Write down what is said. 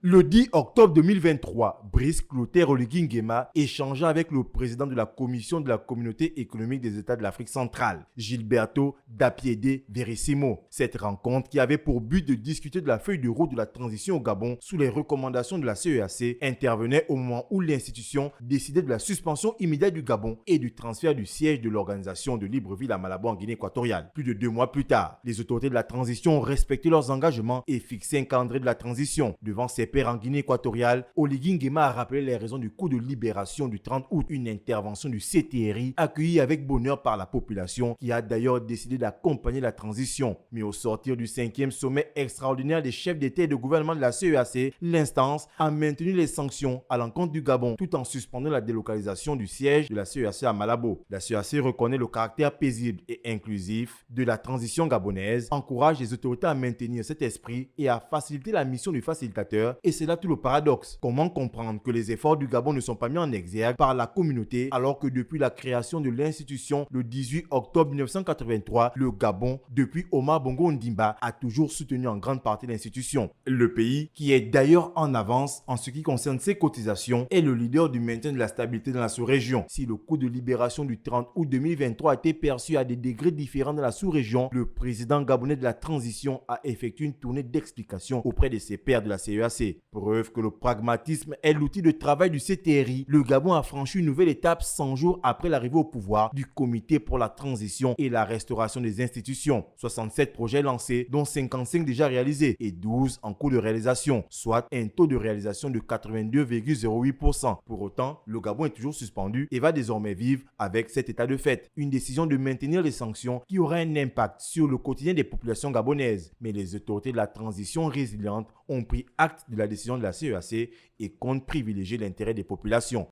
Le 10 octobre 2023, Brice Clotaire Oligui Nguema échangea avec le président de la Commission de la Communauté économique des États de l'Afrique centrale, Gilberto Dapiédé Verissimo. Cette rencontre, qui avait pour but de discuter de la feuille de route de la transition au Gabon sous les recommandations de la CEAC, intervenait au moment où l'institution décidait de la suspension immédiate du Gabon et du transfert du siège de l'organisation de Libreville à Malabo en Guinée équatoriale. Plus de 2 mois plus tard, les autorités de la transition ont respecté leurs engagements et fixé un calendrier de la transition. Devant ses pairs en Guinée équatoriale, Oligui Nguema a rappelé les raisons du coup de libération du 30 août, une intervention du CTRI accueillie avec bonheur par la population qui a d'ailleurs décidé d'accompagner la transition. Mais au sortir du 5e sommet extraordinaire des chefs d'État et de gouvernement de la CEAC, l'instance a maintenu les sanctions à l'encontre du Gabon tout en suspendant la délocalisation du siège de la CEAC à Malabo. La CEAC reconnaît le caractère paisible et inclusif de la transition gabonaise, encourage les autorités à maintenir cet esprit et à faciliter la mission du facilitateur. Et c'est là tout le paradoxe. Comment comprendre que les efforts du Gabon ne sont pas mis en exergue par la communauté alors que depuis la création de l'institution le 18 octobre 1983, le Gabon, depuis Omar Bongo Ondimba, a toujours soutenu en grande partie l'institution. Le pays, qui est d'ailleurs en avance en ce qui concerne ses cotisations, est le leader du maintien de la stabilité dans la sous-région. Si le coup de libération du 30 août 2023 a été perçu à des degrés différents dans la sous-région, le président gabonais de la transition a effectué une tournée d'explication auprès de ses pairs de la CEAC. Preuve que le pragmatisme est l'outil de travail du CTRI, le Gabon a franchi une nouvelle étape 100 jours après l'arrivée au pouvoir du Comité pour la transition et la restauration des institutions. 67 projets lancés, dont 55 déjà réalisés et 12 en cours de réalisation, soit un taux de réalisation de 82,08%. Pour autant, le Gabon est toujours suspendu et va désormais vivre avec cet état de fait. Une décision de maintenir les sanctions qui aura un impact sur le quotidien des populations gabonaises. Mais les autorités de la transition résiliente ont pris acte de la décision de la CEAC et comptent privilégier l'intérêt des populations.